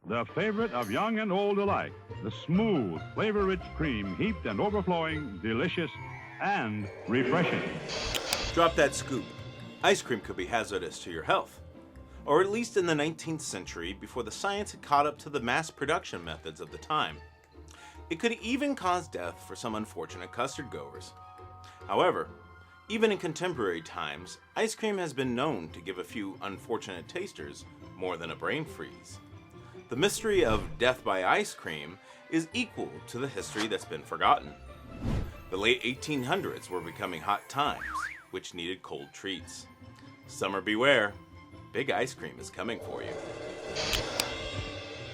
the favorite of young and old alike. The smooth, flavor-rich cream, heaped and overflowing, delicious, and refreshing. Drop that scoop. Ice cream could be hazardous to your health. Or at least in the 19th century, before the science had caught up to the mass production methods of the time. It could even cause death for some unfortunate custard goers. However, even in contemporary times, ice cream has been known to give a few unfortunate tasters more than a brain freeze. The mystery of death by ice cream is equal to the history that's been forgotten. The late 1800s were becoming hot times, which needed cold treats. Summer beware, big ice cream is coming for you.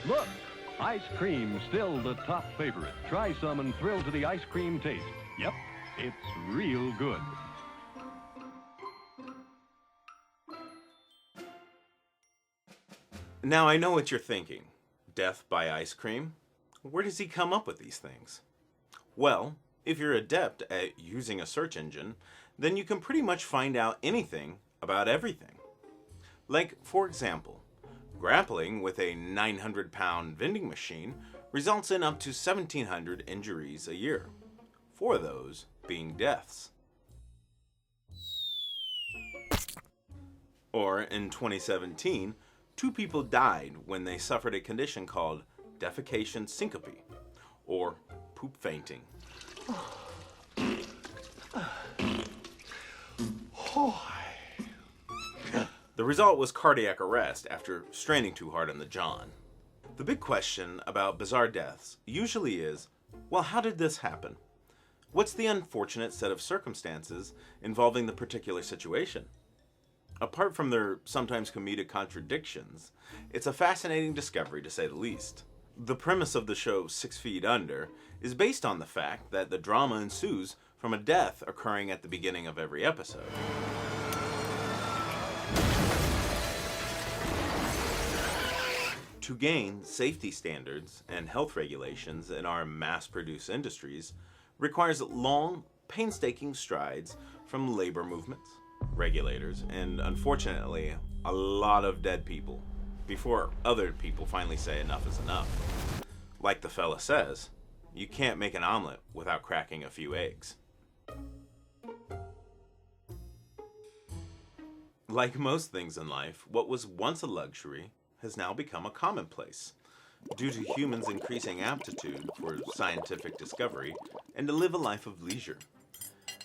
Look, ice cream still the top favorite. Try some and thrill to the ice cream taste. Yep, it's real good. Now I know what you're thinking. Death by ice cream? Where does he come up with these things? Well, if you're adept at using a search engine, then you can pretty much find out anything about everything. Like, for example, grappling with a 900-pound vending machine results in up to 1,700 injuries a year, 4 of those being deaths. Or in 2017, 2 people died when they suffered a condition called defecation syncope, or poop fainting. The result was cardiac arrest after straining too hard on the john. The big question about bizarre deaths usually is, well, how did this happen? What's the unfortunate set of circumstances involving the particular situation? Apart from their sometimes comedic contradictions, it's a fascinating discovery to say the least. The premise of the show 6 Feet Under is based on the fact that the drama ensues from a death occurring at the beginning of every episode. To gain safety standards and health regulations in our mass-produced industries requires long, painstaking strides from labor movements, regulators, and unfortunately, a lot of dead people before other people finally say enough is enough. Like the fella says, you can't make an omelet without cracking a few eggs. Like most things in life, what was once a luxury has now become a commonplace due to humans' increasing aptitude for scientific discovery and to live a life of leisure.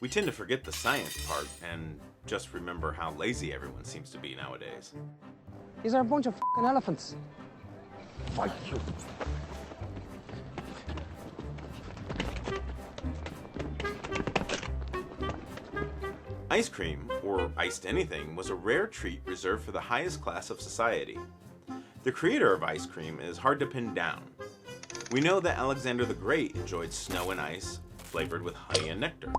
We tend to forget the science part and just remember how lazy everyone seems to be nowadays. These are a bunch of f***ing elephants. Fight you. Ice cream, or iced anything, was a rare treat reserved for the highest class of society. The creator of ice cream is hard to pin down. We know that Alexander the Great enjoyed snow and ice flavored with honey and nectar.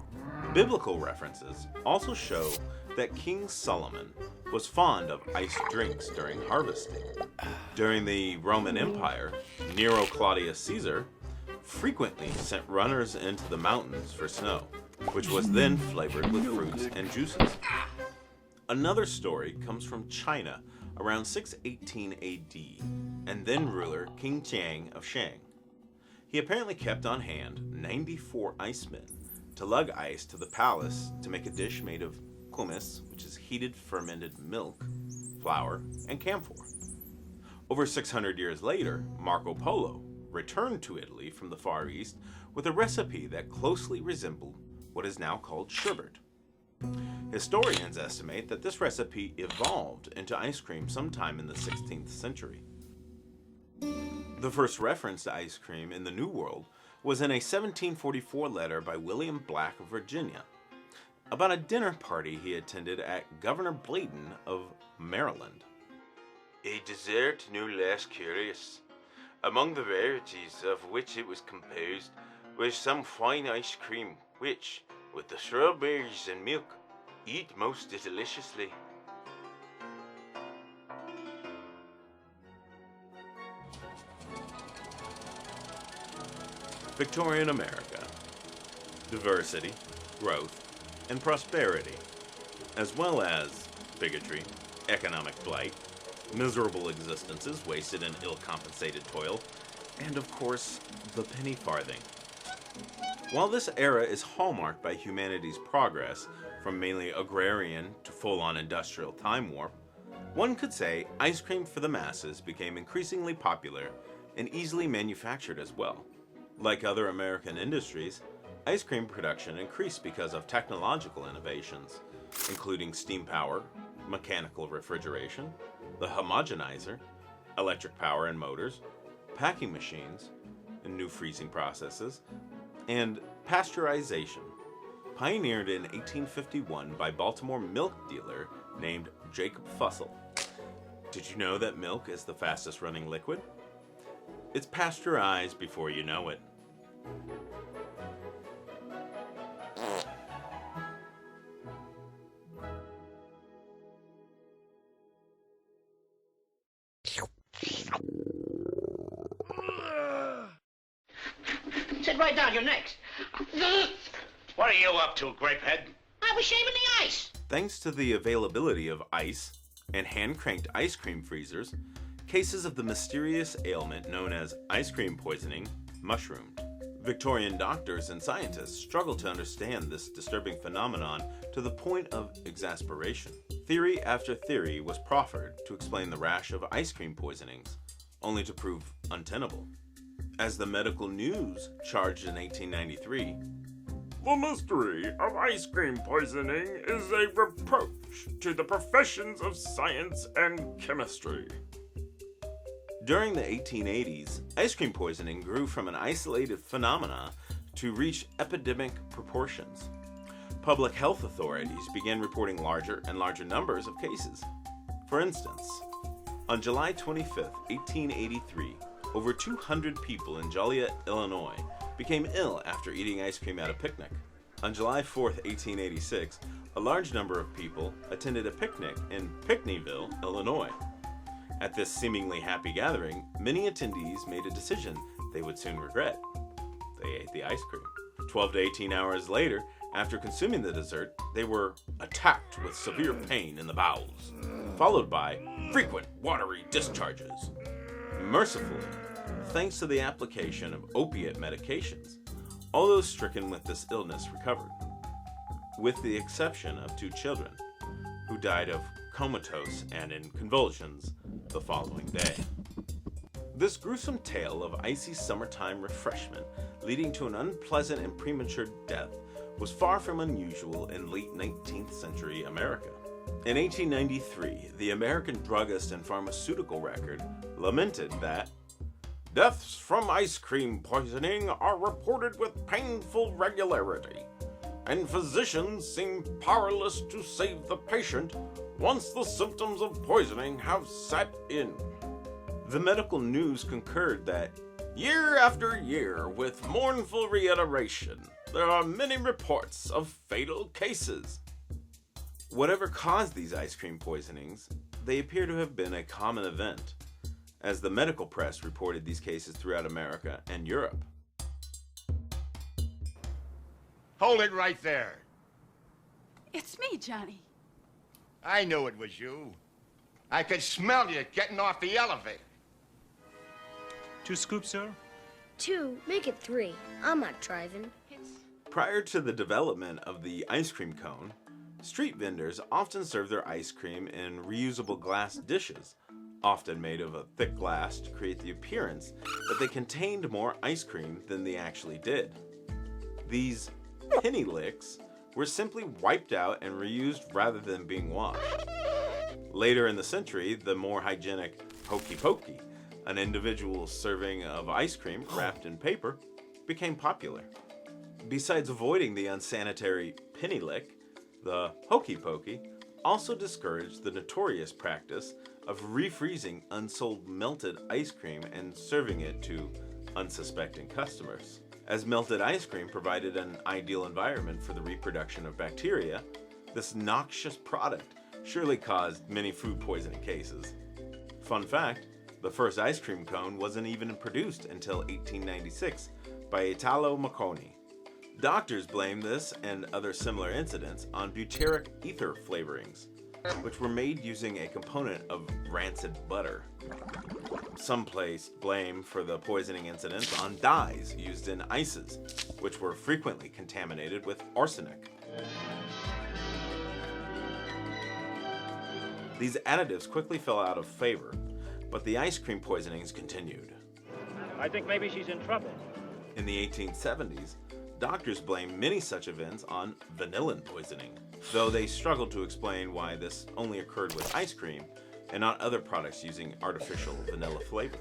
Biblical references also show that King Solomon was fond of iced drinks during harvesting. During the Roman Empire, Nero Claudius Caesar frequently sent runners into the mountains for snow, which was then flavored with fruits and juices. Another story comes from China around 618 AD, and then ruler King Chiang of Shang. He apparently kept on hand 94 icemen to lug ice to the palace to make a dish made of kumis, which is heated fermented milk, flour, and camphor. Over 600 years later, Marco Polo returned to Italy from the Far East with a recipe that closely resembled what is now called sherbet. Historians estimate that this recipe evolved into ice cream sometime in the 16th century. The first reference to ice cream in the New World was in a 1744 letter by William Black of Virginia about a dinner party he attended at Governor Bladen of Maryland. A dessert no less curious, among the rarities of which it was composed, was some fine ice cream, which, with the strawberries and milk, eat most deliciously. Victorian America. Diversity, growth, and prosperity, as well as bigotry, economic blight, miserable existences wasted in ill-compensated toil, and of course, the penny farthing. While this era is hallmarked by humanity's progress, from mainly agrarian to full-on industrial time warp, one could say ice cream for the masses became increasingly popular and easily manufactured as well. Like other American industries, ice cream production increased because of technological innovations, including steam power, mechanical refrigeration, the homogenizer, electric power and motors, packing machines, and new freezing processes, and pasteurization, pioneered in 1851 by Baltimore milk dealer named Jacob Fussell. Did you know that milk is the fastest running liquid? It's pasteurized before you know it. Sit right down, you're next. What are you up to, Grapehead? I was shaving the ice. Thanks to the availability of ice and hand-cranked ice cream freezers, cases of the mysterious ailment known as ice cream poisoning mushroomed. Victorian doctors and scientists struggled to understand this disturbing phenomenon to the point of exasperation. Theory after theory was proffered to explain the rash of ice cream poisonings, only to prove untenable. As the medical news charged in 1893, "The mystery of ice cream poisoning is a reproach to the professions of science and chemistry." During the 1880s, ice cream poisoning grew from an isolated phenomena to reach epidemic proportions. Public health authorities began reporting larger and larger numbers of cases. For instance, on July 25, 1883, over 200 people in Joliet, Illinois, became ill after eating ice cream at a picnic. On July 4, 1886, a large number of people attended a picnic in Pinckneyville, Illinois. At this seemingly happy gathering, many attendees made a decision they would soon regret. They ate the ice cream. 12 to 18 hours later, after consuming the dessert, they were attacked with severe pain in the bowels, followed by frequent watery discharges. Mercifully, thanks to the application of opiate medications, all those stricken with this illness recovered, with the exception of 2 children, who died of comatose and in convulsions the following day. This gruesome tale of icy summertime refreshment leading to an unpleasant and premature death was far from unusual in late 19th century America. In 1893, the American Druggist and Pharmaceutical Record lamented that deaths from ice cream poisoning are reported with painful regularity, and physicians seem powerless to save the patient once the symptoms of poisoning have set in. The medical news concurred that year after year, with mournful reiteration, there are many reports of fatal cases. Whatever caused these ice cream poisonings, they appear to have been a common event, as the medical press reported these cases throughout America and Europe. Hold it right there. It's me, Johnny. I knew it was you. I could smell you getting off the elevator. 2 scoops, sir? 2, make it 3. I'm not driving. Prior to the development of the ice cream cone, street vendors often served their ice cream in reusable glass dishes, often made of a thick glass to create the appearance that they contained more ice cream than they actually did. These penny licks were simply wiped out and reused rather than being washed. Later in the century, the more hygienic hokey pokey, an individual serving of ice cream wrapped in paper, became popular. Besides avoiding the unsanitary penny lick, the hokey pokey also discouraged the notorious practice of refreezing unsold melted ice cream and serving it to unsuspecting customers. As melted ice cream provided an ideal environment for the reproduction of bacteria, this noxious product surely caused many food poisoning cases. Fun fact, the first ice cream cone wasn't even produced until 1896 by Italo Marconi. Doctors blame this and other similar incidents on butyric ether flavorings, which were made using a component of rancid butter. Some placed blame for the poisoning incidents on dyes used in ices, which were frequently contaminated with arsenic. These additives quickly fell out of favor, but the ice cream poisonings continued. I think maybe she's in trouble. In the 1870s, doctors blamed many such events on vanillin poisoning, though they struggled to explain why this only occurred with ice cream and not other products using artificial vanilla flavor.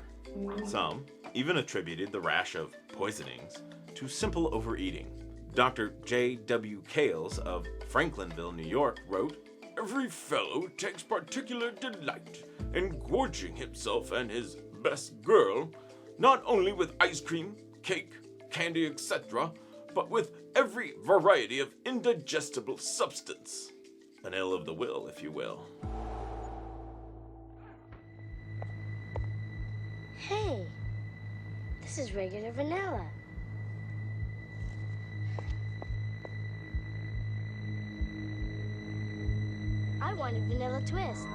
Some even attributed the rash of poisonings to simple overeating. Dr. J.W. Kales of Franklinville, New York, wrote, "Every fellow takes particular delight in gorging himself and his best girl, not only with ice cream, cake, candy, etc., but with every variety of indigestible substance." An ill of the will, if you will. Hey, this is regular vanilla. I wanted vanilla twist.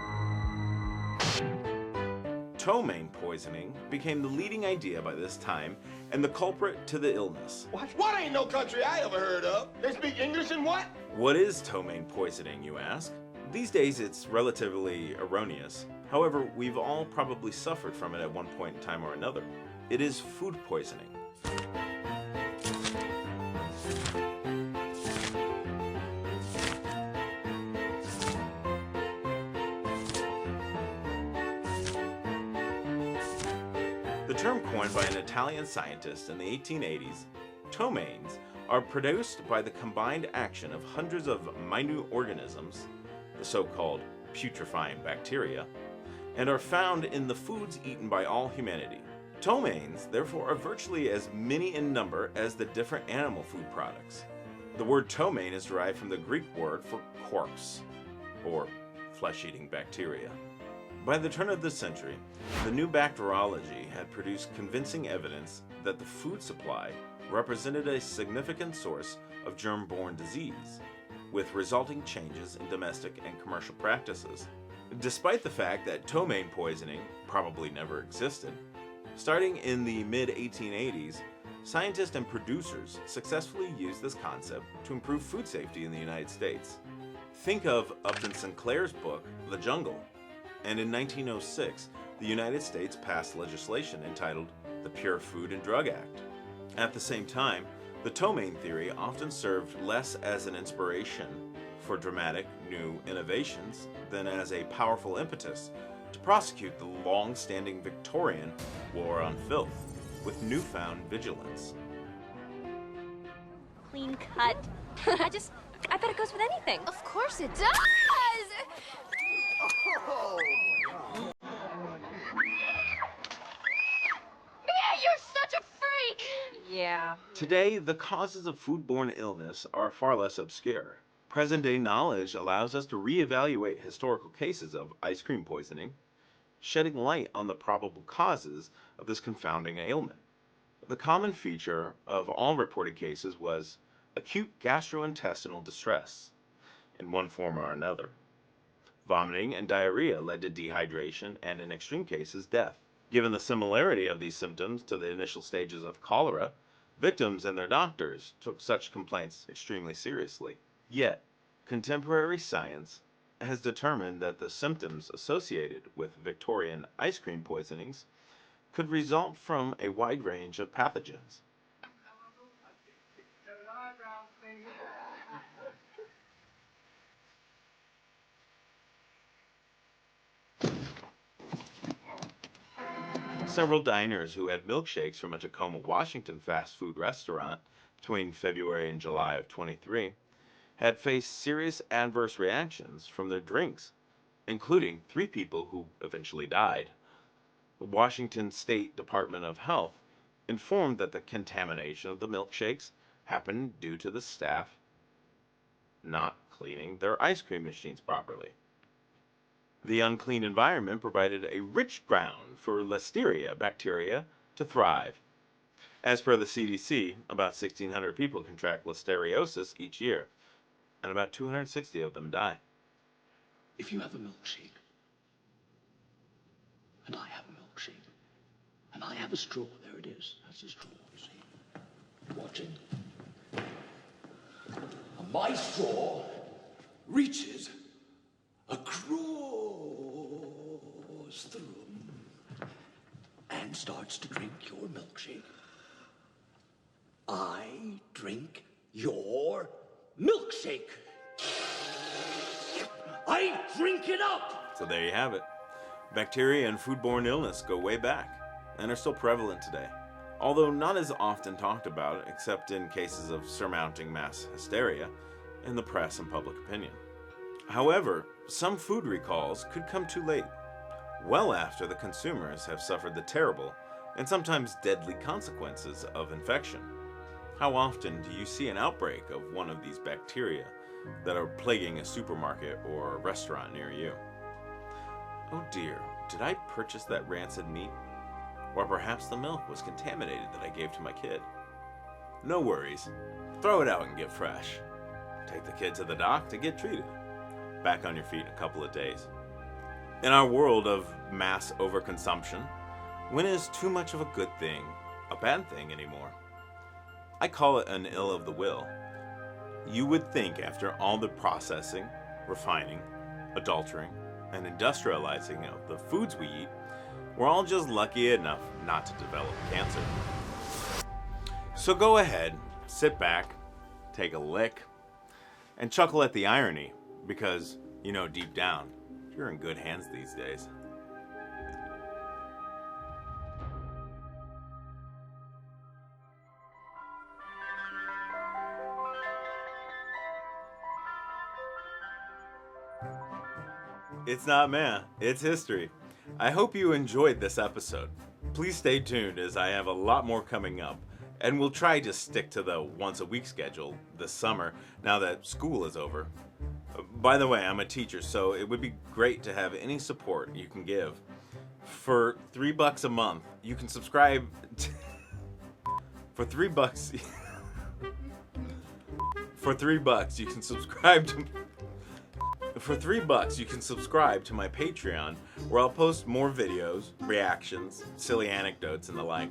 Ptomaine poisoning became the leading idea by this time and the culprit to the illness. What ain't no country I ever heard of? They speak English and what? What is ptomaine poisoning, you ask? These days it's relatively erroneous. However, we've all probably suffered from it at one point in time or another. It is food poisoning. The term coined by an Italian scientist in the 1880s, ptomaines are produced by the combined action of hundreds of minute organisms, the so-called putrefying bacteria, and are found in the foods eaten by all humanity. Ptomaines, therefore, are virtually as many in number as the different animal food products. The word ptomaine is derived from the Greek word for corpse, or flesh-eating bacteria. By the turn of the century, the new bacteriology had produced convincing evidence that the food supply represented a significant source of germ-borne disease, with resulting changes in domestic and commercial practices. Despite the fact that ptomaine poisoning probably never existed, starting in the mid-1880s, scientists and producers successfully used this concept to improve food safety in the United States. Think of Upton Sinclair's book, The Jungle, and in 1906, the United States passed legislation entitled the Pure Food and Drug Act. At the same time, the ptomaine theory often served less as an inspiration for dramatic new innovations than as a powerful impetus to prosecute the long-standing Victorian war on filth with newfound vigilance. Clean cut. I bet it goes with anything. Of course it does! Yeah, you're such a freak! Yeah. Today, the causes of foodborne illness are far less obscure. Present-day knowledge allows us to reevaluate historical cases of ice cream poisoning, shedding light on the probable causes of this confounding ailment. The common feature of all reported cases was acute gastrointestinal distress, in one form or another. Vomiting and diarrhea led to dehydration and, in extreme cases, death. Given the similarity of these symptoms to the initial stages of cholera, victims and their doctors took such complaints extremely seriously. Yet, contemporary science has determined that the symptoms associated with Victorian ice cream poisonings could result from a wide range of pathogens. Several diners who had milkshakes from a Tacoma, Washington fast food restaurant between February and July of 23 had faced serious adverse reactions from their drinks, including 3 people who eventually died. The Washington State Department of Health informed that the contamination of the milkshakes happened due to the staff not cleaning their ice cream machines properly. The unclean environment provided a rich ground for Listeria bacteria to thrive. As per the CDC, about 1,600 people contract listeriosis each year, and about 260 of them die. if you have a milkshake, and I have a milkshake, and I have a straw, there it is, that's a straw, you see, watching. And my straw reaches across the room and starts to drink your milkshake. I drink your milkshake. I drink it up! So there you have it. Bacteria and foodborne illness go way back and are still prevalent today, although not as often talked about except in cases of surmounting mass hysteria in the press and public opinion. However, some food recalls could come too late, well after the consumers have suffered the terrible and sometimes deadly consequences of infection. How often do you see an outbreak of one of these bacteria that are plaguing a supermarket or a restaurant near you? Oh dear, did I purchase that rancid meat? Or perhaps the milk was contaminated that I gave to my kid. No worries, throw it out and get fresh. Take the kid to the doc to get treated. Back on your feet in a couple of days. In our world of mass overconsumption, when is too much of a good thing a bad thing anymore? I call it an ill of the will. You would think after all the processing, refining, adultering, and industrializing of the foods we eat, we're all just lucky enough not to develop cancer. So go ahead, sit back, take a lick, and chuckle at the irony, because, you know, deep down, you're in good hands these days. It's not meh, it's history. I hope you enjoyed this episode. Please stay tuned as I have a lot more coming up, and we'll try to stick to the once-a-week schedule this summer now that school is over. By the way, I'm a teacher, so it would be great to have any support you can give. For $3 a month, you can subscribe for $3 for $3 you can subscribe to For $3 you can subscribe to my Patreon, where I'll post more videos, reactions, silly anecdotes, and the like.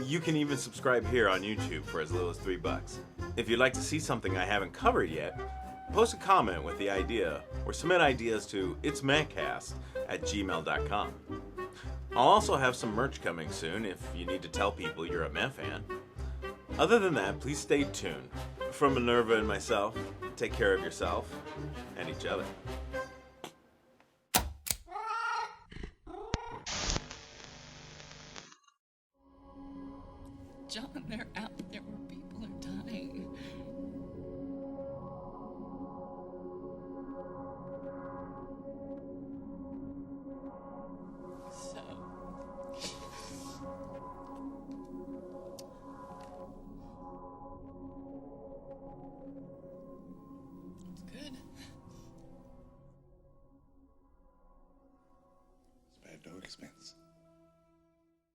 You can even subscribe here on YouTube for as little as $3. If you'd like to see something I haven't covered yet, post a comment with the idea, or submit ideas to itsmehcast@gmail.com. I'll also have some merch coming soon if you need to tell people you're a Meh fan. Other than that, please stay tuned. From Minerva and myself, take care of yourself and each other. John, they're out there where people are dying. So... it's good. Spared no expense.